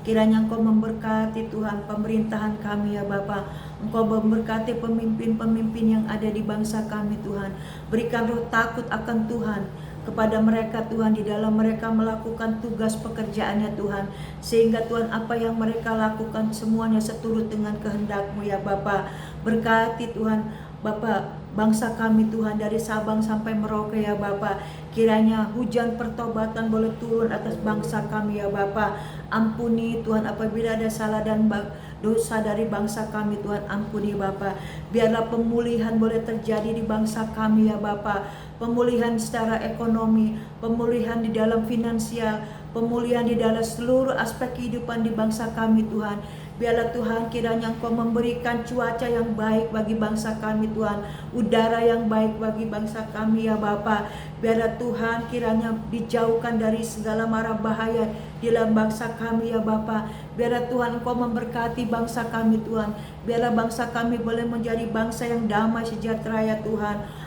S1: Kiranya Engkau memberkati Tuhan pemerintahan kami ya Bapa. Engkau memberkati pemimpin-pemimpin yang ada di bangsa kami Tuhan. Berikan roh takut akan Tuhan kepada mereka Tuhan, di dalam mereka melakukan tugas pekerjaannya Tuhan, sehingga Tuhan apa yang mereka lakukan semuanya seturut dengan kehendak-Mu ya Bapa. Berkati Tuhan Bapa bangsa kami Tuhan, dari Sabang sampai Merauke ya Bapa. Kiranya hujan pertobatan boleh turun atas bangsa kami ya Bapa. Ampuni Tuhan apabila ada salah dan dosa dari bangsa kami Tuhan, ampuni Bapa. Biarlah pemulihan boleh terjadi di bangsa kami ya Bapa. Pemulihan secara ekonomi, pemulihan di dalam finansial, pemulihan di dalam seluruh aspek kehidupan di bangsa kami Tuhan. Biarlah Tuhan kiranya Engkau memberikan cuaca yang baik bagi bangsa kami Tuhan, udara yang baik bagi bangsa kami ya Bapa. Biarlah Tuhan kiranya dijauhkan dari segala mara bahaya di dalam bangsa kami ya Bapa. Biarlah Tuhan Engkau memberkati bangsa kami Tuhan. Biarlah bangsa kami boleh menjadi bangsa yang damai sejahtera ya Tuhan.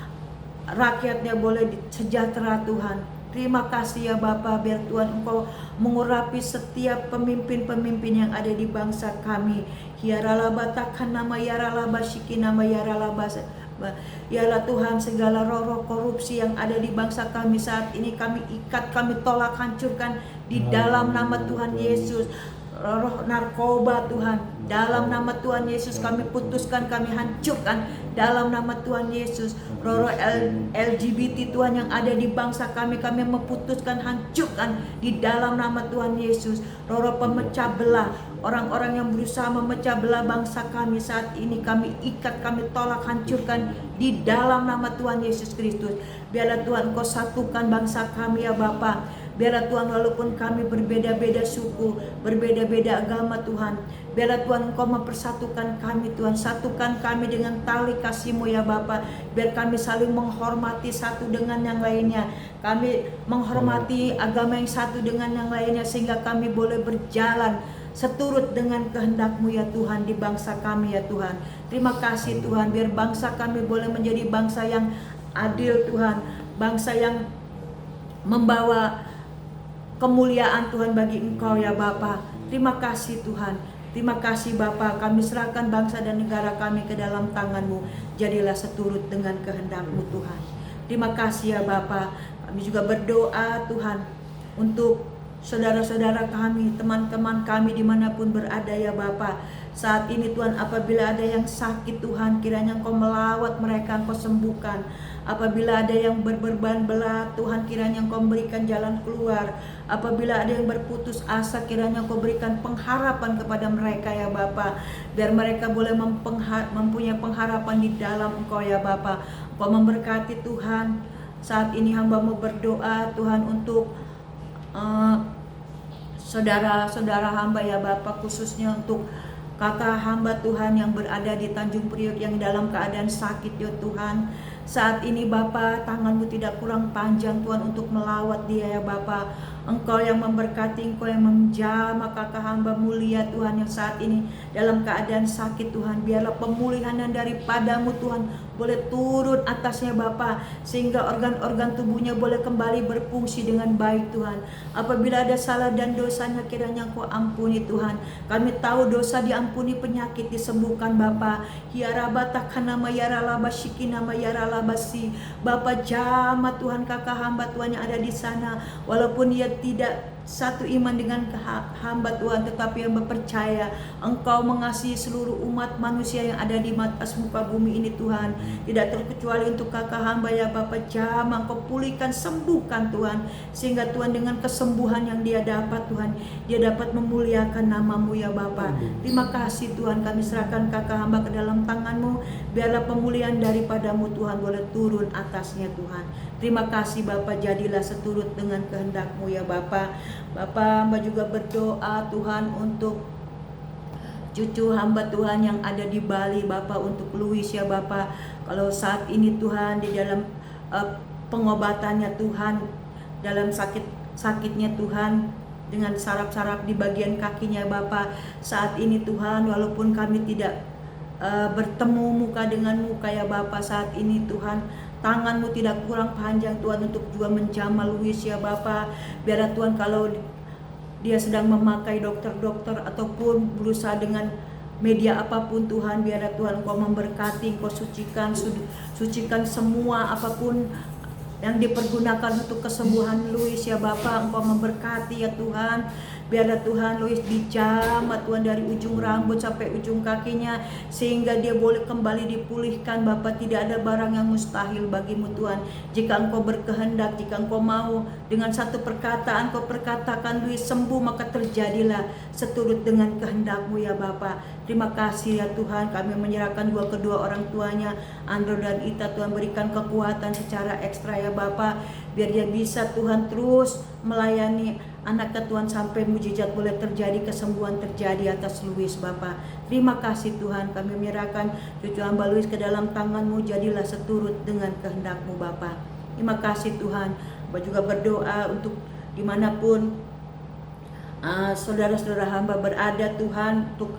S1: Rakyatnya boleh sejahtera Tuhan. Terima kasih ya Bapa, biar Tuhan Engkau mengurapi setiap pemimpin-pemimpin yang ada di bangsa kami. Hiaralaba takkan nama yaralaba shiki nama yaralaba. Yalah Tuhan, segala roh-roh korupsi yang ada di bangsa kami saat ini kami ikat, kami tolak, hancurkan di dalam nama Tuhan Yesus. Roh narkoba Tuhan, dalam nama Tuhan Yesus kami putuskan, kami hancurkan dalam nama Tuhan Yesus. Roh LGBT Tuhan yang ada di bangsa kami, kami memutuskan, hancurkan di dalam nama Tuhan Yesus. Roh pemecah belah, orang-orang yang berusaha memecah belah bangsa kami saat ini kami ikat, kami tolak, hancurkan di dalam nama Tuhan Yesus Kristus. Biarlah Tuhan Engkau satukan bangsa kami ya Bapa. Biarlah Tuhan walaupun kami berbeda-beda suku, berbeda-beda agama Tuhan, biarlah Tuhan Engkau mempersatukan kami Tuhan. Satukan kami dengan tali kasih-Mu ya Bapa. Biar kami saling menghormati satu dengan yang lainnya. Kami menghormati agama yang satu dengan yang lainnya, sehingga kami boleh berjalan seturut dengan kehendak-Mu ya Tuhan di bangsa kami ya Tuhan. Terima kasih Tuhan, biar bangsa kami boleh menjadi bangsa yang adil Tuhan, bangsa yang membawa kemuliaan Tuhan bagi Engkau ya Bapa. Terima kasih Tuhan. Terima kasih Bapa. Kami serahkan bangsa dan negara kami ke dalam tangan-Mu. Jadilah seturut dengan kehendak-Mu Tuhan. Terima kasih ya Bapa. Kami juga berdoa Tuhan untuk saudara-saudara kami, teman-teman kami dimanapun berada ya Bapa. Saat ini Tuhan, apabila ada yang sakit Tuhan, kiranya Engkau melawat mereka, Engkau sembuhkan. Apabila ada yang berbeban berat Tuhan, kiranya Engkau memberikan jalan keluar. Apabila ada yang berputus asa, kiranya Engkau berikan pengharapan kepada mereka ya Bapa. Biar mereka boleh mempunyai pengharapan di dalam Engkau ya Bapa. Engkau memberkati Tuhan. Saat ini hamba-Mu berdoa Tuhan untuk saudara-saudara hamba ya Bapa, khususnya untuk kakak hamba Tuhan yang berada di Tanjung Priok yang dalam keadaan sakit ya Tuhan. Saat ini Bapa, tangan-Mu tidak kurang panjang Tuhan untuk melawat dia ya Bapa. Engkau yang memberkati, Engkau yang menjamah kakak hamba mulia Tuhan yang saat ini dalam keadaan sakit Tuhan. Biarlah pemulihan yang daripada-Mu Tuhan boleh turun atasnya Bapa, sehingga organ-organ tubuhnya boleh kembali berfungsi dengan baik Tuhan. Apabila ada salah dan dosanya, kiranya Engkau ampuni Tuhan. Kami tahu dosa diampuni, penyakit disembuhkan Bapa. Hiarabata kanama yaralaba shikinama yaralabasi. Bapa, jamah Tuhan kakak hamba Tuhan yang ada di sana, walaupun dia tidak satu iman dengan hamba Tuhan, tetapi yang berpercaya Engkau mengasihi seluruh umat manusia yang ada di atas muka bumi ini Tuhan. Tidak terkecuali untuk kakak hamba ya Bapa, jamah Engkau pulihkan, sembuhkan Tuhan, sehingga Tuhan dengan kesembuhan yang dia dapat Tuhan, dia dapat memuliakan nama-Mu ya Bapa. Terima kasih Tuhan, kami serahkan kakak hamba ke dalam tangan-Mu. Biarlah pemulihan daripada-Mu Tuhan boleh turun atasnya Tuhan. Terima kasih Bapa, jadilah seturut dengan kehendak-Mu ya Bapa. Bapa, hamba juga berdoa Tuhan untuk cucu hamba Tuhan yang ada di Bali Bapa, untuk Louis ya Bapa. Kalau saat ini Tuhan di dalam pengobatannya Tuhan, dalam sakitnya Tuhan, dengan saraf-saraf di bagian kakinya Bapa. Saat ini Tuhan, walaupun kami tidak bertemu muka dengan muka ya Bapa, saat ini Tuhan, tangan-Mu tidak kurang panjang Tuhan untuk juga menjamah Louis ya Bapa. Biarlah Tuhan, kalau dia sedang memakai dokter-dokter ataupun berusaha dengan media apapun Tuhan, biarlah Tuhan Engkau memberkati, Engkau sucikan semua apapun yang dipergunakan untuk kesembuhan Louis ya Bapa. Engkau memberkati ya Tuhan. Biarlah Tuhan Louis dijamah Tuhan dari ujung rambut sampai ujung kakinya, sehingga dia boleh kembali dipulihkan Bapa. Tidak ada barang yang mustahil bagimu Tuhan. Jika Engkau berkehendak, jika Engkau mau, dengan satu perkataan Engkau perkatakan Louis sembuh, maka terjadilah seturut dengan kehendak-Mu ya Bapa. Terima kasih ya Tuhan, kami menyerahkan kedua orang tuanya, Andro dan Ita. Tuhan berikan kekuatan secara ekstra ya Bapa, biar dia bisa Tuhan terus melayani anak Tuhan sampai mujizat boleh terjadi, kesembuhan terjadi atas Louis Bapa. Terima kasih Tuhan, kami menyerahkan cucu hamba Louis ke dalam tangan-Mu, jadilah seturut dengan kehendak-Mu Bapa. Terima kasih Tuhan. Hamba juga berdoa untuk dimanapun saudara-saudara hamba berada Tuhan, untuk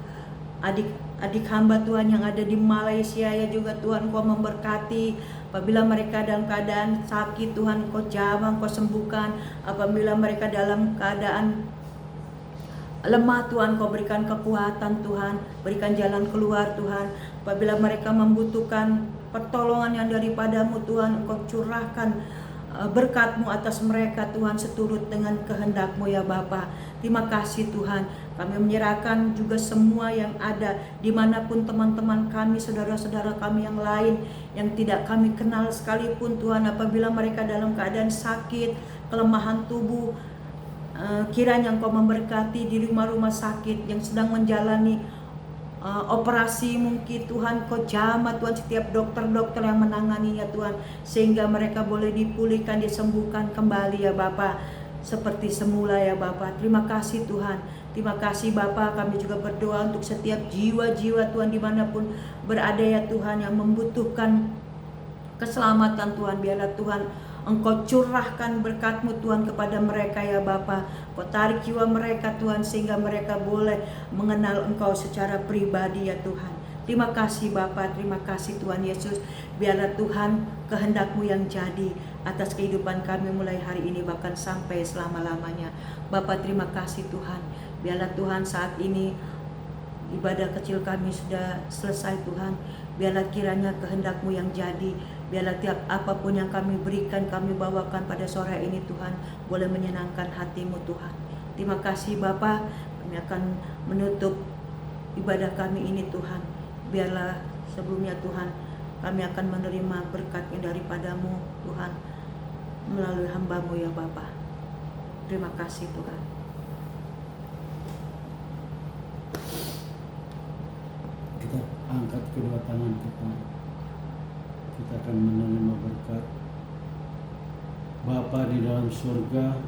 S1: adik hamba Tuhan yang ada di Malaysia ya juga Tuhan, Engkau memberkati. Apabila mereka dalam keadaan sakit Tuhan, Engkau jamah, Engkau sembuhkan. Apabila mereka dalam keadaan lemah Tuhan, Engkau berikan kekuatan Tuhan, berikan jalan keluar Tuhan. Apabila mereka membutuhkan pertolongan yang daripada-Mu Tuhan, Engkau curahkan berkat-Mu atas mereka Tuhan, seturut dengan kehendak-Mu ya Bapa. Terima kasih Tuhan. Kami menyerahkan juga semua yang ada dimanapun teman-teman kami, saudara-saudara kami yang lain yang tidak kami kenal sekalipun Tuhan. Apabila mereka dalam keadaan sakit, kelemahan tubuh, kiranya Engkau memberkati di rumah-rumah sakit yang sedang menjalani operasi mungkin Tuhan. Kau jamah Tuhan setiap dokter-dokter yang menanganinya Tuhan, sehingga mereka boleh dipulihkan, disembuhkan kembali ya Bapa, seperti semula ya Bapa. Terima kasih Tuhan. Terima kasih Bapa. Kami juga berdoa untuk setiap jiwa-jiwa Tuhan dimanapun berada ya Tuhan, yang membutuhkan keselamatan Tuhan. Biarlah Tuhan Engkau curahkan berkat-Mu Tuhan kepada mereka ya Bapa. Engkau tarik jiwa mereka Tuhan, sehingga mereka boleh mengenal Engkau secara pribadi ya Tuhan. Terima kasih Bapa, terima kasih Tuhan Yesus. Biarlah Tuhan kehendak-Mu yang jadi atas kehidupan kami mulai hari ini bahkan sampai selama-lamanya. Bapa, terima kasih Tuhan. Biarlah Tuhan saat ini ibadah kecil kami sudah selesai Tuhan. Biarlah kiranya kehendak-Mu yang jadi. Biarlah tiap apapun yang kami berikan, kami bawakan pada sore ini Tuhan, boleh menyenangkan hati-Mu Tuhan. Terima kasih Bapa. Kami akan menutup ibadah kami ini Tuhan. Biarlah sebelumnya Tuhan, kami akan menerima berkat yang daripada-Mu Tuhan, melalui hamba-Mu ya Bapa. Terima kasih Tuhan.
S2: Kita angkat kedua tangan kita. Kita akan menerima berkat. Bapa di dalam surga,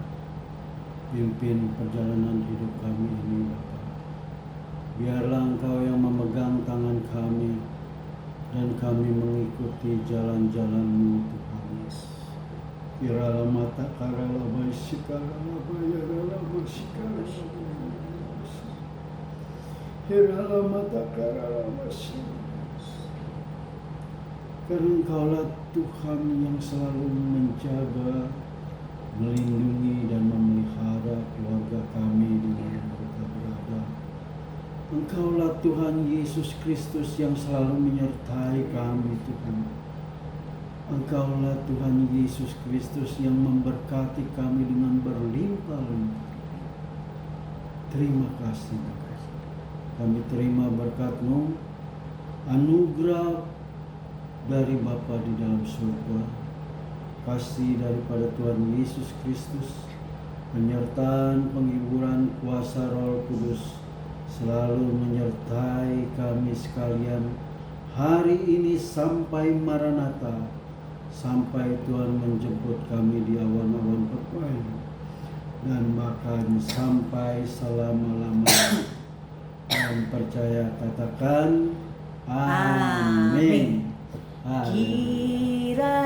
S2: pimpin perjalanan hidup kami ini Bapa. Biarlah Engkau yang memegang tangan kami, dan kami mengikuti jalan-jalan-Mu Tuhan Yesus. Kirala mata karala baisikala bayarala masikala. Kirala mata karala masikala. Karena Engkaulah Tuhan yang selalu menjaga, melindungi dan memelihara keluarga kami di mana mereka berada. Engkaulah Tuhan Yesus Kristus yang selalu menyertai kami Tuhan. Engkaulah Tuhan Yesus Kristus yang memberkati kami dengan berlimpah-limpah. Terima kasih. Kami terima berkat-Mu, anugerah dari Bapa di dalam surga, kasih daripada Tuhan Yesus Kristus, penyertaan penghiburan kuasa Roh Kudus selalu menyertai kami sekalian hari ini sampai Maranatha, sampai Tuhan menjemput kami di awan-awan permai, dan bahkan sampai selama-lamanya. Dan percaya katakan amin.
S1: Kiranya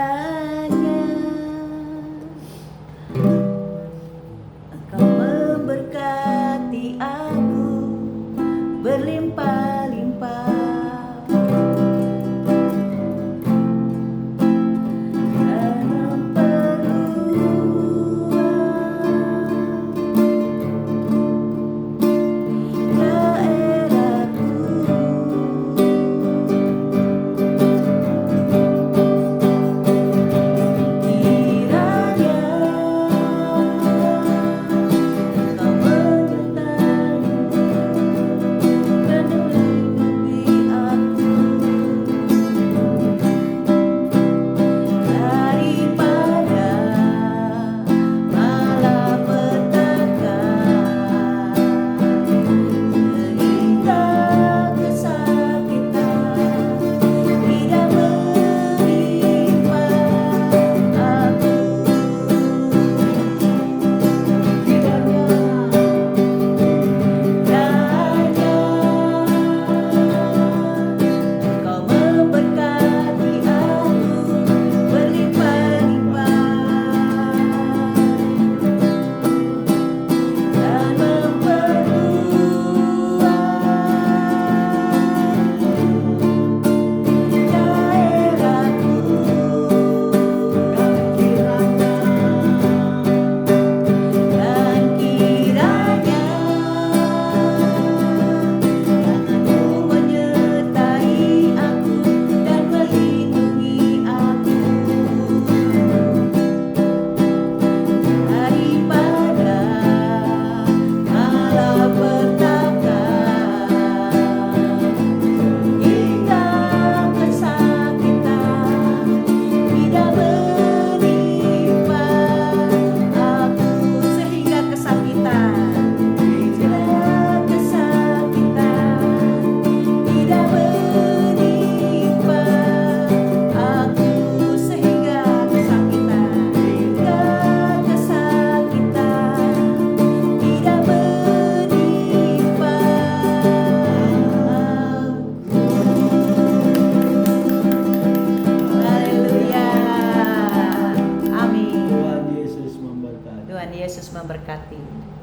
S1: memberkati.